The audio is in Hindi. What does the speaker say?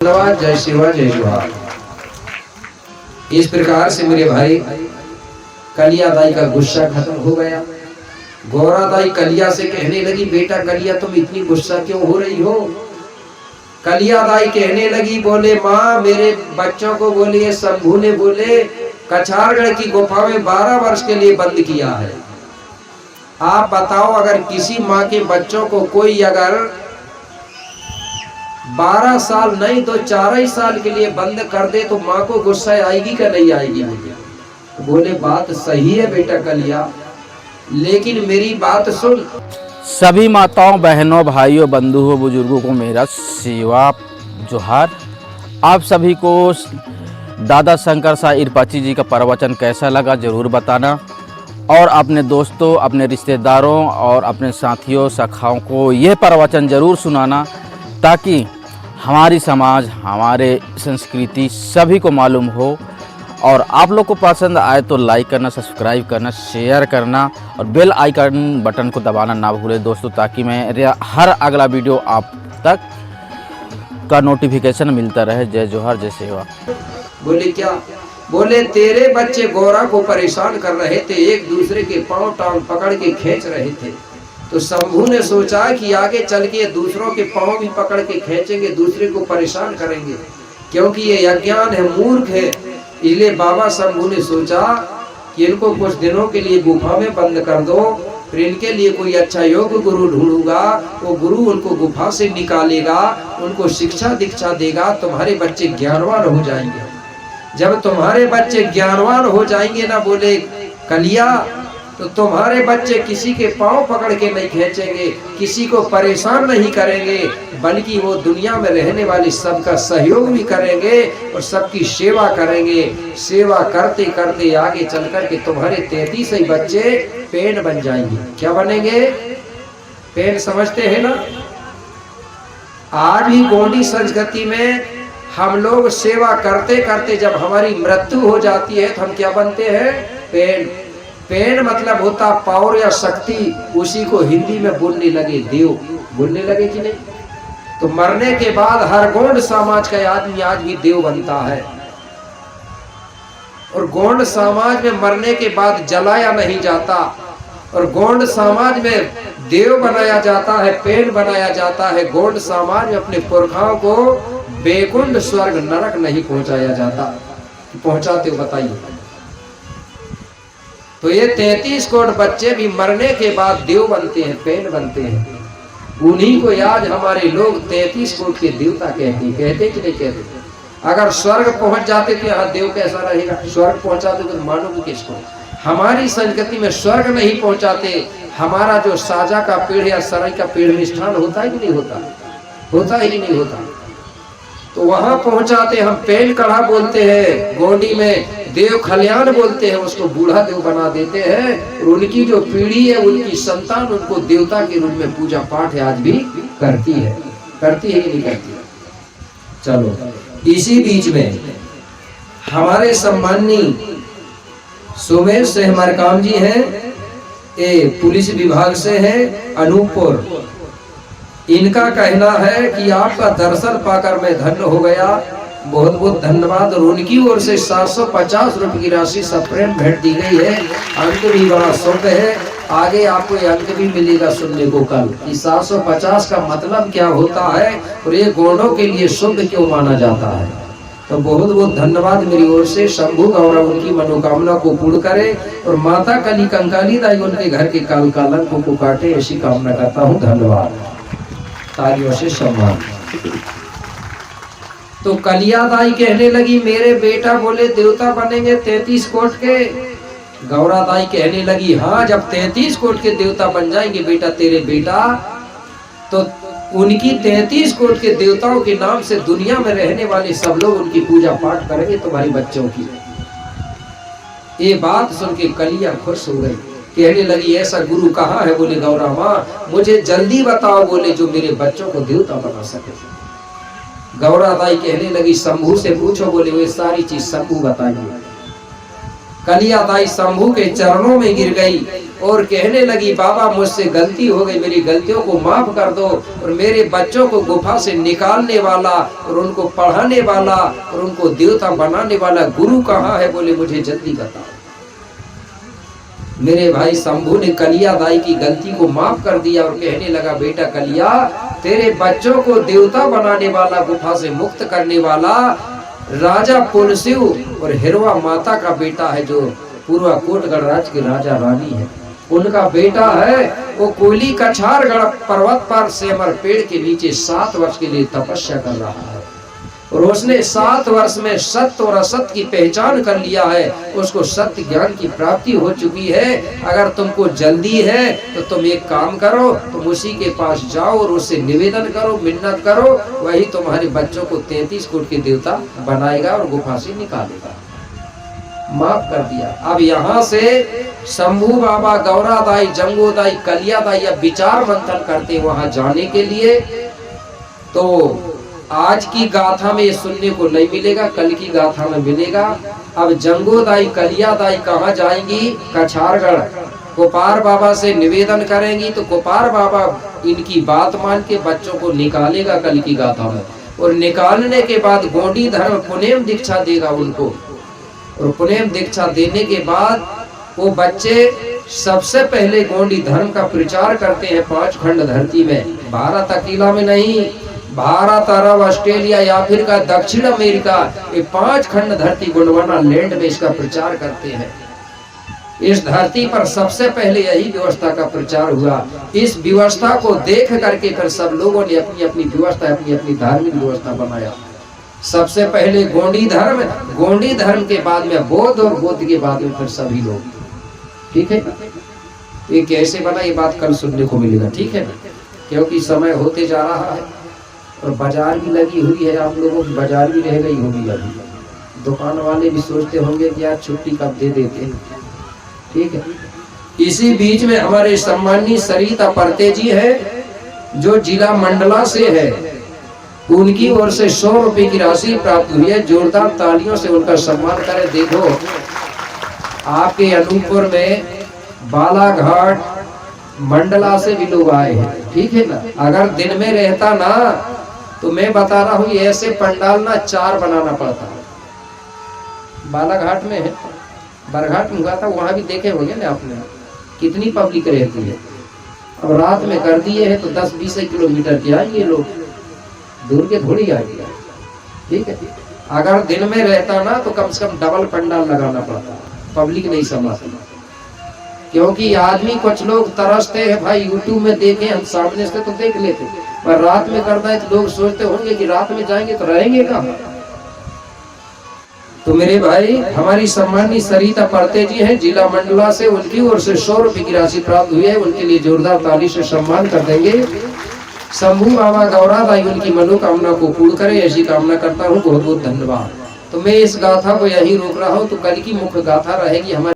धन्यवाद। जय शिवा जय जोहार। इस प्रकार से मेरे भाई कलिया दाई का गुस्सा खत्म हो गया। गौरा दाई कलिया से कहने लगी, बेटा कलिया तुम इतनी गुस्सा क्यों हो रही हो? कलिया दाई कहने लगी, बोले माँ मेरे बच्चों को बोलिए शंभू ने बोले कछारगढ़ की गुफा में 12 वर्ष के लिए बंद किया है। आप बताओ अगर किसी माँ के बच्चों को कोई अगर 12 साल नहीं तो 4 ही साल के लिए बंद कर दे तो माँ को गुस्सा आएगी क्या नहीं आएगी? तो बोले बात सही है बेटा कलिया, लेकिन मेरी बात सुन। सभी माताओं बहनों भाइयों बंधुओं बुजुर्गों को मेरा सेवा जोहार। आप सभी को दादा शंकर साई इरपाची जी का प्रवचन कैसा लगा ज़रूर बताना, और अपने दोस्तों अपने रिश्तेदारों और अपने साथियों सखाओं को ये प्रवचन ज़रूर सुनाना, ताकि हमारी समाज हमारे संस्कृति सभी को मालूम हो। और आप लोग को पसंद आए तो लाइक करना, सब्सक्राइब करना, शेयर करना और बेल आइकन बटन को दबाना ना भूलें दोस्तों, ताकि मैं हर अगला वीडियो आप तक का नोटिफिकेशन मिलता रहे। जय जोहार जय सेवा। बोले क्या? बोले तेरे बच्चे गौरा को परेशान कर रहे थे, एक दूसरे के पांव टांग पकड़ के खींच रहे थे। तो शंभू ने सोचा कि आगे चल के दूसरों के पांव भी पकड़ के खींचेंगे, दूसरे को परेशान करेंगे, क्योंकि ये अज्ञान है, मूर्ख है। इसलिए बाबा शंभू ने सोचा कि इनको कुछ दिनों के लिए गुफा में बंद कर दो, फिर इनके लिए कोई अच्छा योग गुरु ढूंढूंगा, वो गुरु उनको गुफा से निकालेगा, उनको शिक्षा दीक्षा देगा, तुम्हारे बच्चे ज्ञानवान हो जाएंगे। जब तुम्हारे बच्चे ज्ञानवान हो जाएंगे ना, बोले कलिया, तो तुम्हारे बच्चे किसी के पांव पकड़ के नहीं खींचेंगे, किसी को परेशान नहीं करेंगे, बल्कि वो दुनिया में रहने वाली सबका सहयोग भी करेंगे और सबकी सेवा करेंगे। सेवा करते करते आगे चल कर के तुम्हारे 33 ही बच्चे पेड़ बन जाएंगे। क्या बनेंगे? पेड़ समझते हैं ना? आज भी गोंडी संस्कृति में हम लोग सेवा करते करते जब हमारी मृत्यु हो जाती है तो हम क्या बनते हैं? पेड़। पेड़ मतलब होता पावर या शक्ति, उसी को हिंदी में बोलने लगे देव। बोलने लगे कि नहीं? तो मरने के बाद हर गोंड समाज का आदमी आज भी देव बनता है, और गोंड समाज में मरने के बाद जलाया नहीं जाता, और गोंड समाज में देव बनाया जाता है, पेड़ बनाया जाता है। गोंड समाज में अपने पुरखाओं को बेकुंड स्वर्ग नरक नहीं पहुंचाया जाता। पहुंचाते हो बताइए? तो ये 33 करोड़ बच्चे भी मरने के बाद देव बनते हैं, पेड़ बनते हैं। उन्हीं को आज हमारे लोग 33 करोड़ के देवता कहते कि नहीं कहते? अगर स्वर्ग पहुंच जाते तो यहाँ देव कैसा रहेगा? स्वर्ग पहुंचाते तो मानोगे किसको? हमारी संस्कृति में स्वर्ग नहीं पहुंचाते। हमारा जो साजा का पेड़ या सराय का पेड़ निष्ठान होता है कि नहीं होता? होता ही नहीं होता। तो वहां पहुंचाते। हम पेड़ कड़ा बोलते हैं, गोंडी में देव खलियान बोलते हैं, उसको बूढ़ा देव बना देते हैं, और उनकी जो पीढ़ी है उनकी संतान उनको देवता के रूप में पूजा पाठ आज भी करती है। करती है कि नहीं करती? चलो, इसी बीच में हमारे सम्माननीय सुमेश सिंह मरकाम जी हैं, ये पुलिस विभाग से हैं अनूपपुर। इनका कहना है कि आपका दर्शन पाकर मैं धन्य हो गया, बहुत बहुत धन्यवाद। और उनकी ओर से 750 रुपए की राशि सप्रेम भेंट दी गई है। अंक भी बड़ा शुभ है, आगे आपको ये अंक भी मिलेगा सुनने को कल कि 750 का मतलब क्या होता है और ये गोंडों के लिए शुभ क्यों माना जाता है। तो बहुत बहुत धन्यवाद मेरी ओर से। शंभू गौरा उनकी मनोकामना को पूर्ण करे और माता कली कंकाली दाई उनके घर के काल कालन को काटे, ऐसी कामना करता हूँ। धन्यवाद। तालियों से सम्मान। तो कलिया दाई कहने लगी मेरे बेटा बोले देवता बनेंगे 33 कोट के। गौरा दाई कहने लगी हाँ, जब 33 कोट के देवता बन जाएंगे बेटा तेरे बेटा, तो उनकी 33 कोट के देवताओं के नाम से दुनिया में रहने वाले सब लोग उनकी पूजा पाठ करेंगे तुम्हारे बच्चों की। ये बात सुन के कलिया खुश हो गई, कहने लगी ऐसा गुरु कहाँ है? बोले गौरा माँ मुझे जल्दी बताओ, बोले जो मेरे बच्चों को देवता बना सके। गौरा दाई कहने लगी शंभू से पूछो, बोले वे सारी चीज शंभू बताएंगे। कलिया दाई शंभू के चरणों में गिर गई और कहने लगी, बाबा मुझसे गलती हो गई, मेरी गलतियों को माफ कर दो, और मेरे बच्चों को गुफा से निकालने वाला और उनको पढ़ाने वाला और उनको देवता बनाने वाला गुरु कहाँ है? बोले मुझे जल्दी बताओ। मेरे भाई शंभू ने कलिया दाई की गलती को माफ कर दिया और कहने लगा, बेटा कलिया, तेरे बच्चों को देवता बनाने वाला, गुफा से मुक्त करने वाला राजा पुलसिव और हिरवा माता का बेटा है, जो पूर्वा कोटगढ़ राज्य के राजा रानी है, उनका बेटा है। वो कोयली कछारगढ़ पर्वत पर सेमर पेड़ के नीचे 7 वर्ष के लिए तपस्या कर रहा है, और उसने 7 वर्ष में सत्य और असत्य की पहचान कर लिया है, उसको सत्य ज्ञान की प्राप्ति हो चुकी है। अगर तुमको जल्दी है तो तुम एक काम करो, तुम उसी के पास जाओ और उससे निवेदन करो, मिन्नत करो, वही तुम्हारे बच्चों को 33 कोट के देवता बनाएगा और गुफा से निकालेगा। माफ कर दिया। अब यहाँ से शंभू बाबा, गौरा दाई, जंगो दाई, कलिया दाई अब विचार मंथन करते वहां जाने के लिए। तो आज की गाथा में ये सुनने को नहीं मिलेगा, कल की गाथा में मिलेगा। अब जंगो दाई, कलिया दाई कहाँ जाएंगी? कछारगढ़। गोपार बाबा से निवेदन करेंगी तो गोपार बाबा इनकी बात मान के बच्चों को निकालेगा कल की गाथा में, और निकालने के बाद गोंडी धर्म पुनेम दीक्षा देगा उनको, और पुनेम दीक्षा देने के बाद वो बच्चे सबसे पहले गोंडी धर्म का प्रचार करते हैं 5 खंड धरती में। भारत अकेला में नहीं, भारत, अरब, ऑस्ट्रेलिया या फिर का दक्षिण अमेरिका, ये 5 खंड धरती गोंडवाना लैंड में इसका प्रचार करते हैं। इस धरती पर सबसे पहले यही व्यवस्था का प्रचार हुआ। इस व्यवस्था को देख करके फिर सब लोगों ने अपनी अपनी व्यवस्था, अपनी अपनी धार्मिक व्यवस्था बनाया। सबसे पहले गोंडी धर्म के बाद में बौद्ध, और बौद्ध के बाद में फिर सभी लोग। ठीक है, ये कैसे बना ये बात कल सुनने को मिलेगा। ठीक है, क्योंकि समय होते जा रहा है और बाजार भी लगी हुई है, आप लोगों की बाजार भी रह गई होगी अभी। दुकान वाले भी सोचते होंगे कि यार छुट्टी कब दे देते हैं। ठीक है, इसी बीच में हमारे सम्माननीय सरिता परते जी है, जो जिला मंडला से है, उनकी ओर से 100 रुपए की राशि प्राप्त हुई है। जोरदार तालियों से उनका सम्मान करें। देखो, आपके अनूपपुर में बालाघाट, मंडला से भी लोग आए हैं। ठीक है ना, अगर दिन में रहता ना तो मैं बता रहा हूँ ऐसे पंडाल ना 4 बनाना पड़ता है। बालाघाट में है, बरघाट में हुआ था, वहां भी देखे होंगे ना आपने कितनी पब्लिक रहती है। अब रात में कर दिए है तो 10-20 किलोमीटर के आएंगे लोग, दूर के थोड़ी आएंगे। ठीक है, अगर दिन में रहता ना तो कम से कम डबल पंडाल लगाना पड़ता, पब्लिक नहीं समझती। क्योंकि आदमी, कुछ लोग तरसते हैं भाई, यूट्यूब में देखे, हम सामने से तो देख लेते, पर रात में करता है तो लोग सोचते होंगे कि रात में जाएंगे तो रहेंगे कहाँ। तो मेरे भाई, हमारी सम्माननीय सरिता परते जी हैं, जिला मंडला से, उनकी ओर से 100 रुपए की राशि प्राप्त हुई है। उनके लिए जोरदार ताली से सम्मान कर देंगे। शंभू बाबा, गौरा दाई उनकी मनोकामना को पूर्ण करे, ऐसी कामना करता हूँ। बहुत बहुत धन्यवाद। तो मैं इस गाथा को यहीं रोक रहा हूँ, तो कल की मुख्य गाथा रहेगी हमारी।